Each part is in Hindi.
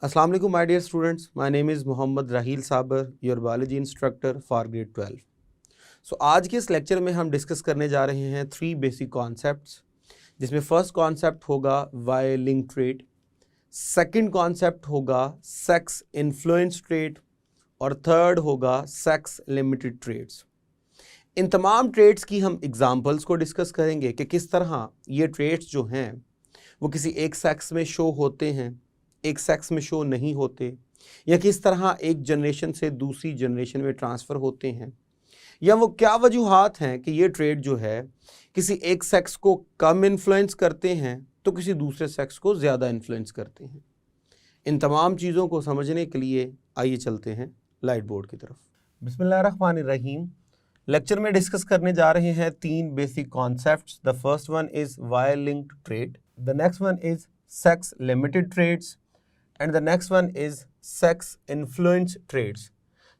Assalamu alaikum my dear students, my name is Mohammad Rahil Saber, your biology instructor for grade 12. So आज के इस लेक्चर में हम डिस्कस करने जा रहे हैं 3 बेसिक कॉन्सेप्ट्स, जिसमें फर्स्ट कॉन्सेप्ट होगा Y link trait, second concept होगा सेक्स इन्फ्लुएंस ट्रेट और थर्ड होगा सेक्स लिमिटेड ट्रेट्स। इन तमाम ट्रेट्स की हम एग्जांपल्स को डिस्कस करेंगे कि किस तरह ये ट्रेट्स जो हैं वो किसी एक सेक्स में शो होते हैं, एक सेक्स में शो नहीं होते, या किस तरह एक जनरेशन से दूसरी जनरेशन में ट्रांसफ़र होते हैं, या वो क्या वजूहात हैं कि ये ट्रेट जो है किसी एक सेक्स को कम इन्फ्लुएंस करते हैं तो किसी दूसरे सेक्स को ज़्यादा इन्फ्लुएंस करते हैं। इन तमाम चीज़ों को समझने के लिए आइए चलते हैं लाइट बोर्ड की तरफ। बिस्मिल्लाहिर्रहमानिर्रहीम। लेक्चर में डिस्कस करने जा रहे हैं 3 basic concepts. The first one is why linked trait, the next one is sex limited traits and the next one is sex influence traits.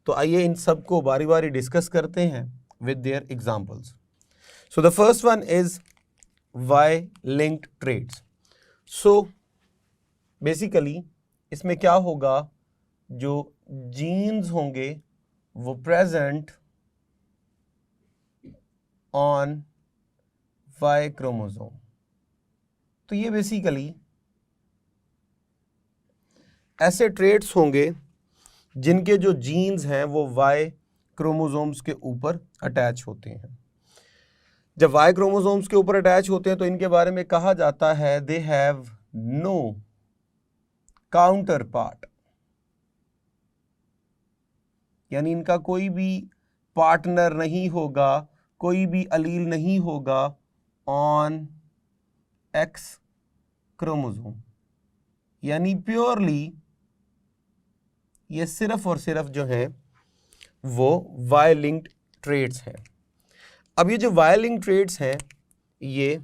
तो आइए इन सब को बारी बारी डिस्कस करते हैं with their examples. So the first one is why linked traits. So basically इसमें क्या होगा, जो जीन्स होंगे वो प्रेजेंट ऑन वाई क्रोमोसोम। तो ये बेसिकली ऐसे ट्रेट्स होंगे जिनके जो जीन्स हैं वो वाई क्रोमोसोम्स के ऊपर अटैच होते हैं। जब वाई क्रोमोसोम्स के ऊपर अटैच होते हैं तो इनके बारे में कहा जाता है they have no counter part, यानी इनका कोई भी पार्टनर नहीं होगा, कोई भी अलील नहीं होगा ऑन एक्स क्रोमोसोम, यानी प्योरली ये सिर्फ और सिर्फ जो है वो वाई लिंक्ड ट्रेट्स हैं। अब ये जो वाई लिंक्ड ट्रेट्स हैं ये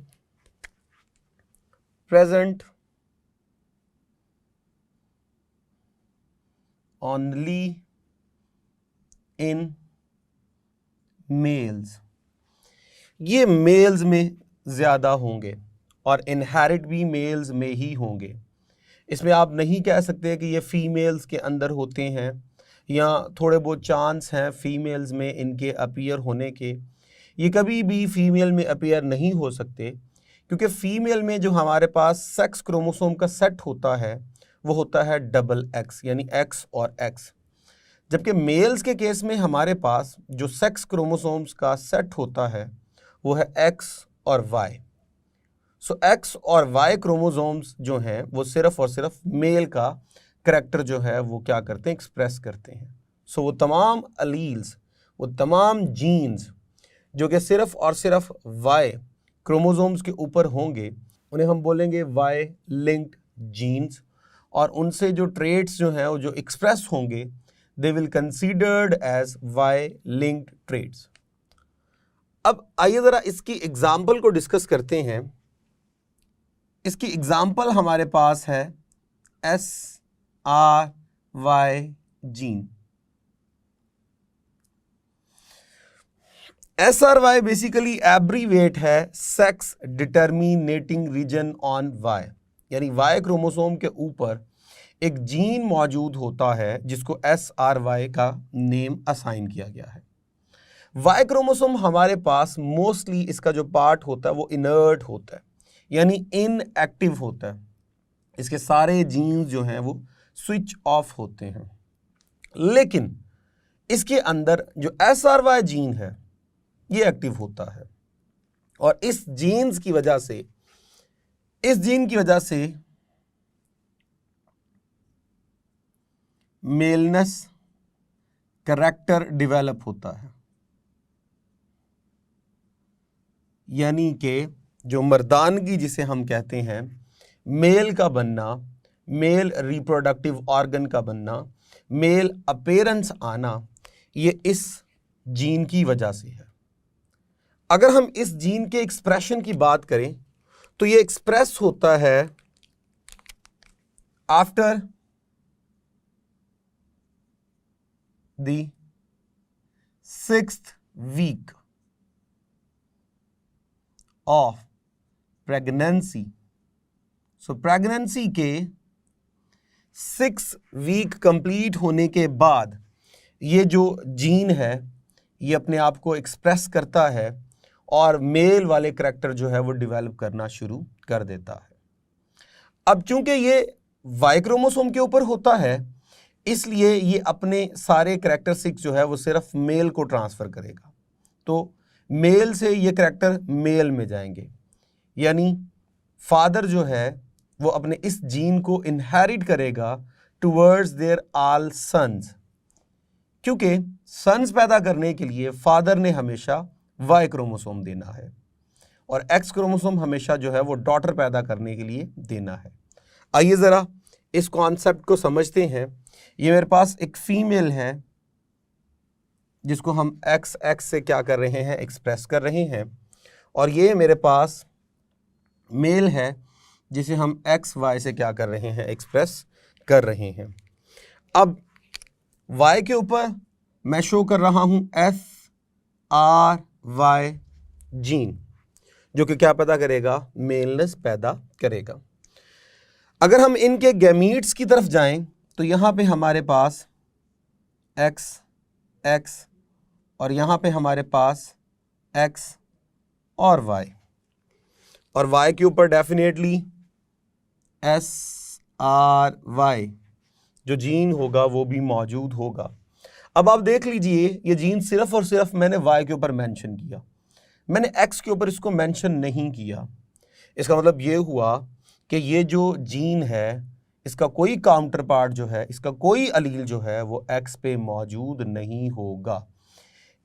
प्रेजेंट ओनली इन मेल्स, ये मेल्स में ज़्यादा होंगे और इनहेरिट भी मेल्स में ही होंगे। इसमें आप नहीं कह सकते कि ये फीमेल्स के अंदर होते हैं या थोड़े बहुत चांस हैं फीमेल्स में इनके अपीयर होने के। ये कभी भी फीमेल में अपीयर नहीं हो सकते, क्योंकि फीमेल में जो हमारे पास सेक्स क्रोमोसोम का सेट होता है वो होता है डबल एक्स, यानी एक्स और एक्स, जबकि मेल्स के केस में हमारे पास जो सेक्स क्रोमोसोम्स का सेट होता है वो है एक्स और वाई। सो एक्स और वाई क्रोमोसोम्स जो हैं वो सिर्फ और सिर्फ मेल का करैक्टर जो है वो क्या करते हैं, एक्सप्रेस करते हैं। सो वो तमाम अलील्स, वो तमाम जीन्स जो कि सिर्फ और सिर्फ वाई क्रोमोसोम्स के ऊपर होंगे उन्हें हम बोलेंगे वाई लिंक्ड जीन्स, और उनसे जो ट्रेट्स जो हैं वो जो एक्सप्रेस होंगे they will considered as Y linked traits. अब आइए ज़रा इसकी एग्जाम्पल को डिस्कस करते हैं। इसकी एग्जाम्पल हमारे पास है SRY gene. SRY basically abbreviate है sex determining reason on Y, यानी वाई क्रोमोसोम के ऊपर एक जीन मौजूद होता है जिसको SRY का नेम असाइन किया गया है। वाई क्रोमोसोम हमारे पास मोस्टली इसका जो पार्ट होता है वो इनर्ट होता है, यानी इनएक्टिव होता है। इसके सारे जीन्स जो हैं वो स्विच ऑफ होते हैं, लेकिन इसके अंदर जो SRY जीन है ये एक्टिव होता है, और इस जीन की वजह से मेलनेस करैक्टर डेवलप होता है, यानी कि जो मर्दानगी जिसे हम कहते हैं, मेल का बनना, मेल रिप्रोडक्टिव ऑर्गन का बनना, मेल अपीयरेंस आना, ये इस जीन की वजह से है। अगर हम इस जीन के एक्सप्रेशन की बात करें तो ये एक्सप्रेस होता है after the 6th week of pregnancy. So pregnancy के 6 वीक कंप्लीट होने के बाद ये जो जीन है ये अपने आप को एक्सप्रेस करता है और मेल वाले करैक्टर जो है वो डेवलप करना शुरू कर देता है। अब चूंकि ये वाई क्रोमोसोम के ऊपर होता है इसलिए ये अपने सारे करैक्टरिस्टिक्स जो है वो सिर्फ मेल को ट्रांसफर करेगा। तो मेल से ये करैक्टर मेल में जाएंगे, यानी फादर जो है वो अपने इस जीन को इनहेरिट करेगा टुवर्ड्स देयर ऑल सन्स, क्योंकि सन्स पैदा करने के लिए फादर ने हमेशा वाई क्रोमोसोम देना है और एक्स क्रोमोसोम हमेशा जो है वो डॉटर पैदा करने के लिए देना है। आइए ज़रा इस कॉन्सेप्ट को समझते हैं। ये मेरे पास एक फीमेल है जिसको हम एक्स एक्स से क्या कर रहे हैं, एक्सप्रेस कर रहे हैं, और ये मेरे पास मेल है जिसे हम एक्स वाई से क्या कर रहे हैं, एक्सप्रेस कर रहे हैं। अब वाई के ऊपर मैं शो कर रहा हूं FRY जीन, जो कि क्या पैदा करेगा, मेलनेस पैदा करेगा। अगर हम इनके गैमीट्स की तरफ जाएं तो यहां पे हमारे पास एक्स एक्स और यहां पे हमारे पास एक्स और वाई के ऊपर डेफिनेटली SRY जो जीन होगा वो भी मौजूद होगा। अब आप देख लीजिए ये जीन सिर्फ और सिर्फ मैंने वाई के ऊपर मेंशन किया, मैंने एक्स के ऊपर इसको मेंशन नहीं किया। इसका मतलब ये हुआ कि ये जो जीन है इसका कोई काउंटर पार्ट जो है, इसका कोई अलील जो है वो एक्स पे मौजूद नहीं होगा।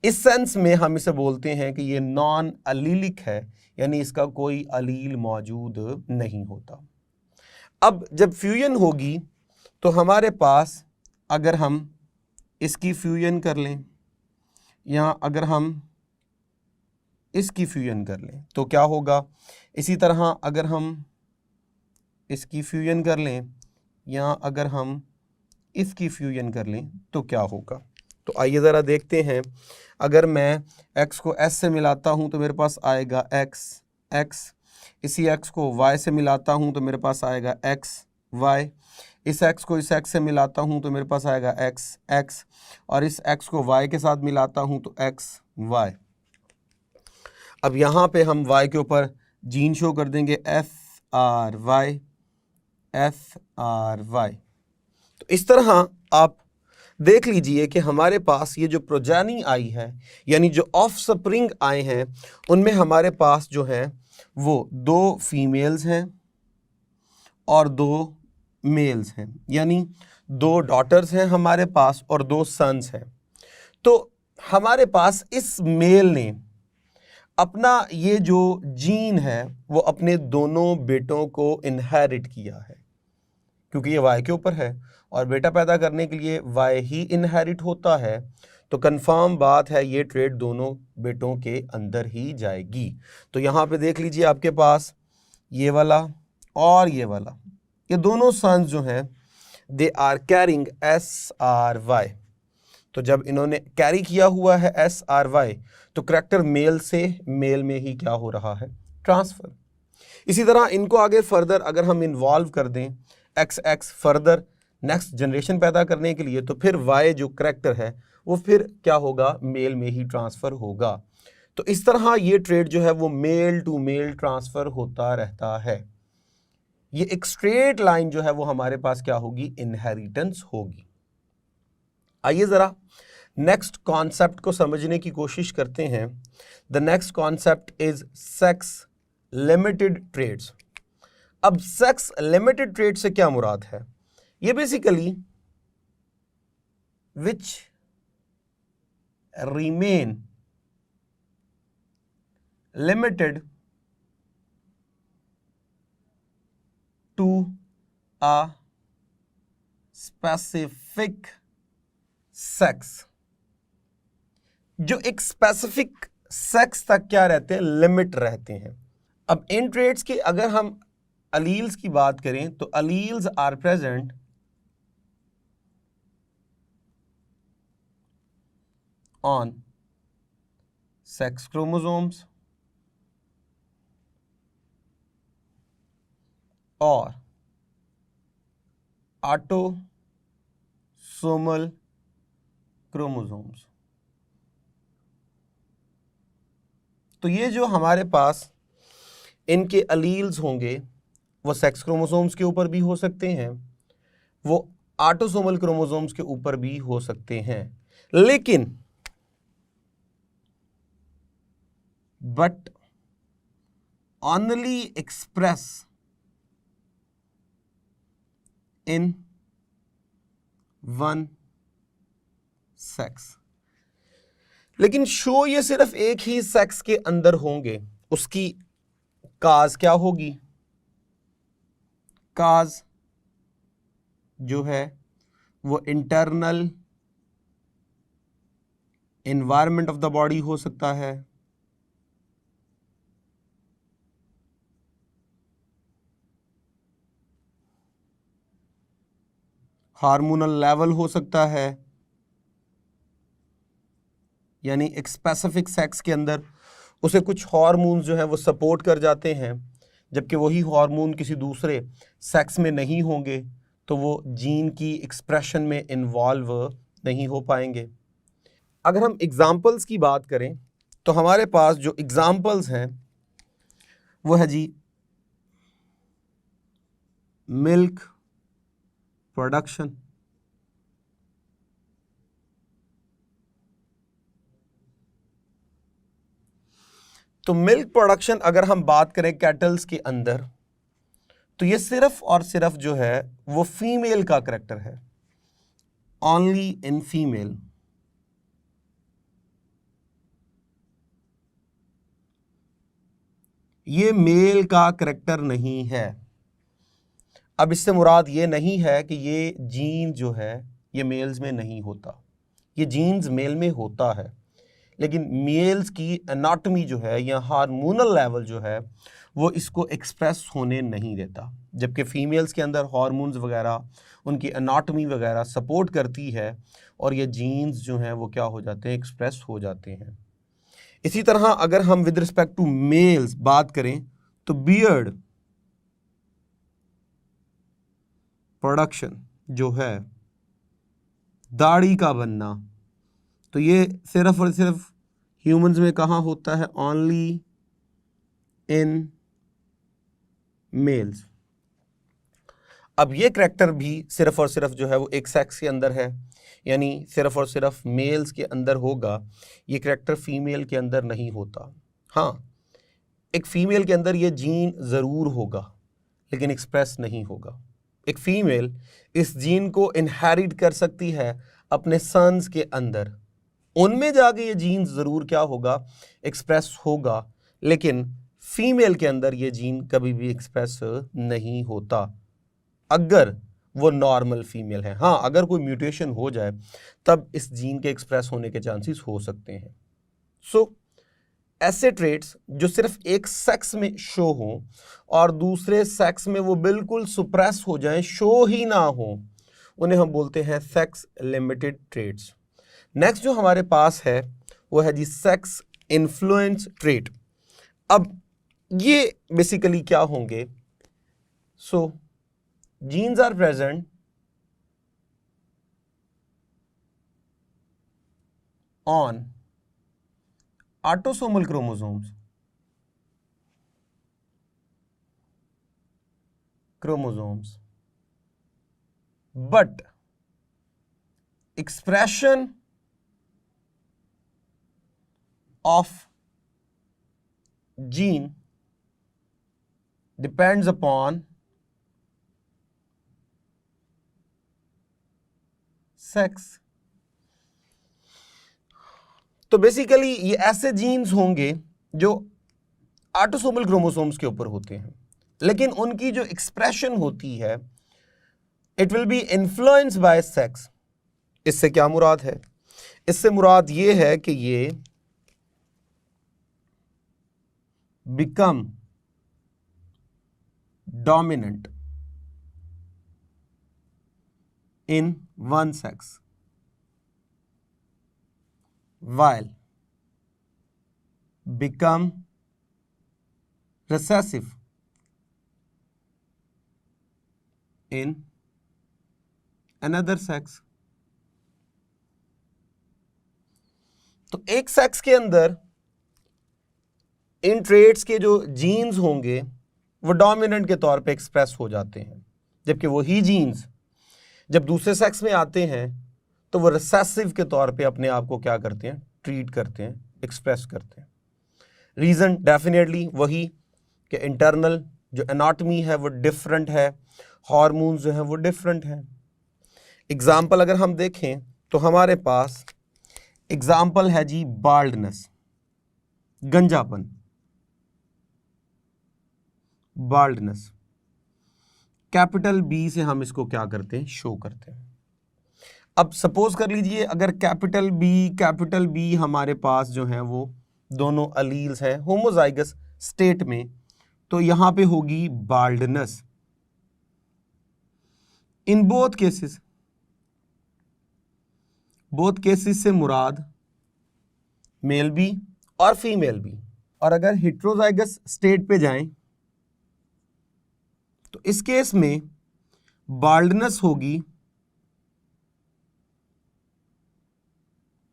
इस सेंस में हम इसे बोलते हैं कि ये नॉन अलीलिक है, यानी इसका कोई अलील मौजूद नहीं होता। अब जब फ्यूजन होगी तो हमारे पास अगर हम इसकी फ्यूजन कर लें या अगर हम इसकी फ्यूजन कर लें तो क्या होगा, इसी तरह अगर हम इसकी फ्यूजन कर लें या अगर हम इसकी फ्यूजन कर लें तो क्या होगा। तो आइए ज़रा देखते हैं। अगर मैं x को s से मिलाता हूं तो मेरे पास आएगा x x, इसी x को y से मिलाता हूं तो मेरे पास आएगा x y, इस x को इस x से मिलाता हूं तो मेरे पास आएगा x x, और इस x को y के साथ मिलाता हूं तो x y। अब यहाँ पे हम y के ऊपर जीन शो कर देंगे FRY FRY। तो इस तरह आप देख लीजिए कि हमारे पास ये जो प्रोजेनी आई है, यानी जो ऑफस्प्रिंग आए हैं, उनमें हमारे पास जो है वो 2 फीमेल्स हैं और 2 मेल्स हैं, यानी 2 डॉटर्स हैं हमारे पास और 2 सन्स हैं। तो हमारे पास इस मेल ने अपना ये जो जीन है वो अपने दोनों बेटों को इनहेरिट किया है, क्योंकि ये वाई के ऊपर है और बेटा पैदा करने के लिए वाई ही इनहेरिट होता है। तो कंफर्म बात है ये ट्रेड दोनों बेटों के अंदर ही जाएगी। तो यहाँ पे देख लीजिए आपके पास ये वाला और ये वाला, ये दोनों सन्स जो हैं दे आर कैरिंग SRY। तो जब इन्होंने कैरी किया हुआ है SRY तो करैक्टर मेल से मेल में ही क्या हो रहा है, ट्रांसफर। इसी तरह इनको आगे फर्दर अगर हम इन्वॉल्व कर दें XX फर्दर नेक्स्ट जनरेशन पैदा करने के लिए, तो फिर Y जो करैक्टर है वो फिर क्या होगा, मेल में ही ट्रांसफ़र होगा। तो इस तरह ये ट्रेड जो है वो मेल टू मेल ट्रांसफ़र होता रहता है। ये एक स्ट्रेट लाइन जो है वो हमारे पास क्या होगी, इनहेरिटेंस होगी। आइए ज़रा नेक्स्ट कॉन्सेप्ट को समझने की कोशिश करते हैं। The next concept is sex limited traits. अब सेक्स लिमिटेड ट्रेड से क्या मुराद है, ये basically which remain limited to a specific sex, जो एक स्पेसिफिक सेक्स तक क्या रहते हैं, लिमिट रहते हैं। अब इन ट्रेड्स के अगर हम अलील्स की बात करें तो alleles are present on sex chromosomes और ऑटोसोमल क्रोमोसोम्स। तो ये जो हमारे पास इनके अलील्स होंगे वो सेक्स क्रोमोसोम्स के ऊपर भी हो सकते हैं, वो ऑटोसोमल क्रोमोसोम्स के ऊपर भी हो सकते हैं, लेकिन but only express in one sex। लेकिन शो ये सिर्फ एक ही सेक्स के अंदर होंगे। उसकी काज क्या होगी? काज जो है वो internal environment of the body हो सकता है, हार्मोनल लेवल हो सकता है, यानी एक स्पेसिफिक सेक्स के अंदर उसे कुछ हार्मोन्स जो है वो सपोर्ट कर जाते हैं, जबकि वही हार्मोन किसी दूसरे सेक्स में नहीं होंगे तो वो जीन की एक्सप्रेशन में इन्वॉल्व नहीं हो पाएंगे। अगर हम एग्जाम्पल्स की बात करें तो हमारे पास जो एग्जाम्पल्स हैं वो है जी मिल्क प्रोडक्शन, तो मिल्क प्रोडक्शन अगर हम बात करें कैटल्स के अंदर तो ये सिर्फ और सिर्फ जो है वो फीमेल का करैक्टर है, ओनली इन फीमेल। ये मेल का करैक्टर नहीं है। अब इससे मुराद ये नहीं है कि ये जीन जो है ये मेल्स में नहीं होता, ये जीन्स मेल में होता है, लेकिन मेल्स की एनाटॉमी जो है या हार्मोनल लेवल जो है वो इसको एक्सप्रेस होने नहीं देता, जबकि फीमेल्स के अंदर हार्मोन्स वगैरह उनकी एनाटॉमी वगैरह सपोर्ट करती है और ये जीन्स जो हैं वो क्या हो जाते हैं, एक्सप्रेस हो जाते हैं। इसी तरह अगर हम विद रिस्पेक्ट टू मेल्स बात करें तो बियर्ड प्रोडक्शन जो है, दाढ़ी का बनना, तो ये सिर्फ और सिर्फ ह्यूमंस में कहाँ होता है? Only in males. अब ये करैक्टर भी सिर्फ और सिर्फ जो है वो एक सेक्स के अंदर है, यानी सिर्फ और सिर्फ मेल्स के अंदर होगा, ये करैक्टर फीमेल के अंदर नहीं होता। हाँ, एक फीमेल के अंदर ये जीन ज़रूर होगा लेकिन एक्सप्रेस नहीं होगा। एक फीमेल इस जीन को इनहेरिट कर सकती है अपने सन्स के अंदर, उनमें जाके ये जीन ज़रूर क्या होगा, एक्सप्रेस होगा, लेकिन फीमेल के अंदर ये जीन कभी भी एक्सप्रेस नहीं होता अगर वो नॉर्मल फीमेल है। हाँ, अगर कोई म्यूटेशन हो जाए तब इस जीन के एक्सप्रेस होने के चांसेस हो सकते हैं। सो ऐसे ट्रेट्स जो सिर्फ एक सेक्स में शो हो और दूसरे सेक्स में वो बिल्कुल सुप्रेस हो जाएं, शो ही ना हो, उन्हें हम बोलते हैं सेक्स लिमिटेड ट्रेट्स। नेक्स्ट जो हमारे पास है वो है जी सेक्स इन्फ्लुएंस ट्रेट। अब ये बेसिकली क्या होंगे? So genes are present on autosomal chromosomes, but expression of gene depends upon sex। तो बेसिकली ये ऐसे जीन्स होंगे जो ऑटोसोमल क्रोमोसोम्स के ऊपर होते हैं, लेकिन उनकी जो एक्सप्रेशन होती है it will be influenced by sex. इससे क्या मुराद है? इससे मुराद ये है कि ये become dominant in one sex while become recessive in another sex. तो एक सेक्स के अंदर इन ट्रेड्स के जो जीन्स होंगे वो डोमिनेंट के तौर पे एक्सप्रेस हो जाते हैं, जबकि वही जीन्स जब दूसरे सेक्स में आते हैं तो वो रिसेसिव के तौर पे अपने आप को क्या करते हैं, ट्रीट करते हैं, एक्सप्रेस करते हैं। रीज़न डेफिनेटली वही कि इंटरनल जो एनाटॉमी है वो डिफरेंट है, हार्मोन्स जो हैं वो डिफरेंट हैं। एग्जाम्पल अगर हम देखें तो हमारे पास एग्जाम्पल है जी बाल्डनेस, गंजापन, बाल्डनेस। कैपिटल बी से हम इसको क्या करते हैं, शो करते हैं। अब सपोज कर लीजिए अगर कैपिटल बी हमारे पास जो है वो दोनों अलील्स हैं होमोजाइगस स्टेट में, तो यहां पे होगी बाल्डनेस इन बोथ केसेस से मुराद मेल बी और फीमेल बी। और अगर हेट्रोजाइगस स्टेट पे जाएं तो इस केस में बाल्डनेस होगी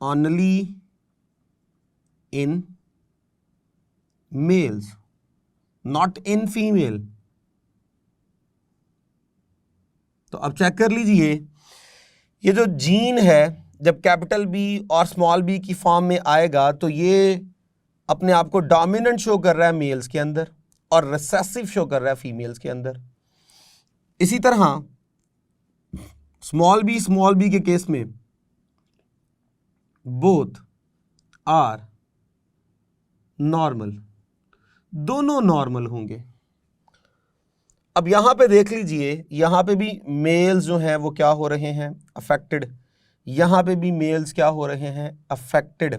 only in males, not in female. तो अब चेक कर लीजिए, ये जो जीन है जब कैपिटल बी और स्मॉल बी की फॉर्म में आएगा तो ये अपने आप को डोमिनेंट शो कर रहा है मेल्स के अंदर और रिसेसिव शो कर रहा है फीमेल्स के अंदर। इसी तरह स्मॉल बी के केस में बोथ आर नॉर्मल, दोनों नॉर्मल होंगे। अब यहां पे देख लीजिए, यहां पे भी मेल्स जो हैं वो क्या हो रहे हैं, अफेक्टेड। यहां पे भी मेल्स क्या हो रहे हैं, अफेक्टेड।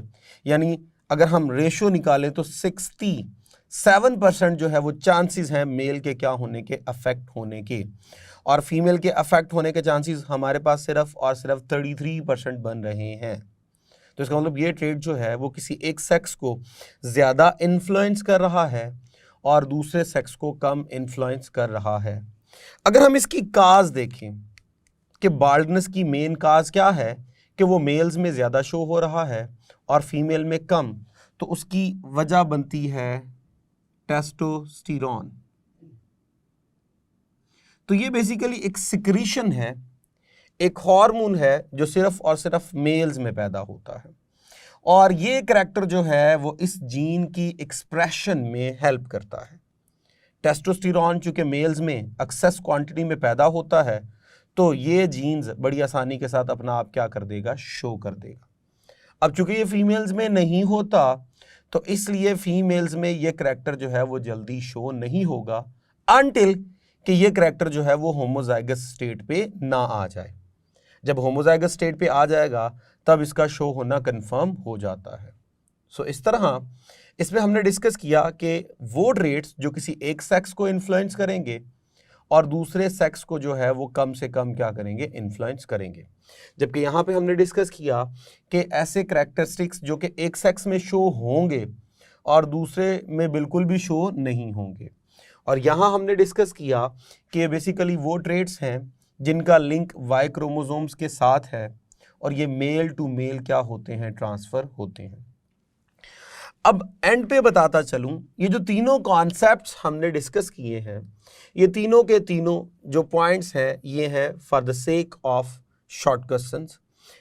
यानी अगर हम रेशो निकालें तो 67% जो है वो चांसेस हैं मेल के क्या होने के, अफेक्ट होने के, और फीमेल के अफेक्ट होने के चांसेस हमारे पास सिर्फ और सिर्फ 33% बन रहे हैं। तो इसका मतलब ये ट्रेड जो है वो किसी एक सेक्स को ज़्यादा इन्फ्लुएंस कर रहा है और दूसरे सेक्स को कम इन्फ्लुएंस कर रहा है। अगर हम इसकी काज देखें कि बाल्डनेस की मेन काज क्या है कि वो मेल्स में ज़्यादा शो हो रहा है और फीमेल में कम, तो उसकी वजह बनती है टेस्टोस्टेरोन। तो ये बेसिकली एक सिक्रीशन है, एक हार्मोन है जो सिर्फ और सिर्फ मेल्स में पैदा होता है, और ये करैक्टर जो है वो इस जीन की एक्सप्रेशन में हेल्प करता है। टेस्टोस्टेरोन चूंकि मेल्स में एक्सेस क्वांटिटी में पैदा होता है तो ये जीन्स बड़ी आसानी के साथ अपना आप क्या कर देगा, शो कर देगा। अब चूंकि ये फीमेल्स में नहीं होता तो इसलिए फीमेल्स में ये करैक्टर जो है वो जल्दी शो नहीं होगा अनटिल कि ये करैक्टर जो है वो होमोजाइगस स्टेट पे ना आ जाए। जब होमोजाइगस स्टेट पे आ जाएगा तब इसका शो होना कंफर्म हो जाता है। सो इस तरह इसमें हमने डिस्कस किया कि वो ट्रेड्स जो किसी एक सेक्स को इन्फ्लुएंस करेंगे और दूसरे सेक्स को जो है वो कम से कम क्या करेंगे, इन्फ्लुएंस करेंगे। जबकि यहाँ पे हमने डिस्कस किया कि ऐसे करैक्टरिस्टिक्स जो कि एक सेक्स में शो होंगे और दूसरे में बिल्कुल भी शो नहीं होंगे। और यहाँ हमने डिस्कस किया कि बेसिकली वो ट्रेड्स हैं जिनका लिंक वाई क्रोमोसोम्स के साथ है और ये मेल टू मेल क्या होते हैं, ट्रांसफर होते हैं। अब एंड पे बताता चलूं, ये जो तीनों कॉन्सेप्ट्स हमने डिस्कस किए हैं, ये तीनों के तीनों जो पॉइंट्स हैं ये हैं for the sake of short questions.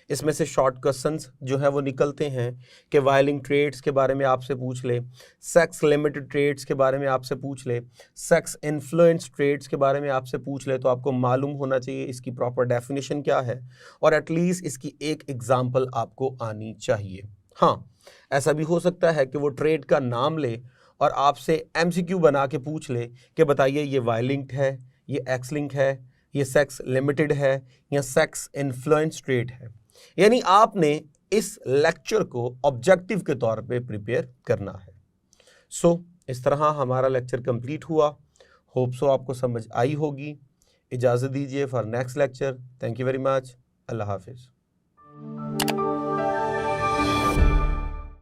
इसमें से शॉर्ट क्वेश्चंस जो है वो निकलते हैं कि वायलिंग ट्रेड्स के बारे में आपसे पूछ ले, सेक्स लिमिटेड ट्रेड्स के बारे में आपसे पूछ ले, सेक्स इन्फ्लुएंस ट्रेड्स के बारे में आपसे पूछ ले, तो आपको मालूम होना चाहिए इसकी प्रॉपर डेफिनेशन क्या है और एटलीस्ट इसकी एक एग्जाम्पल आपको आनी चाहिए। हाँ, ऐसा भी हो सकता है कि वो ट्रेड का नाम ले और आपसे एमसीक्यू बना के पूछ ले कि बताइए ये वाई लिंक्ड है, ये एक्स लिंक है, ये सेक्स लिमिटेड है या सेक्स इन्फ्लुएंस ट्रेड है। यानी आपने इस लेक्चर को ऑब्जेक्टिव के तौर पे प्रिपेयर करना है। सो इस तरह हमारा लेक्चर कंप्लीट हुआ। होप सो आपको समझ आई होगी। इजाज़त दीजिए for next lecture. Thank you very much. अल्लाह हाफिज़।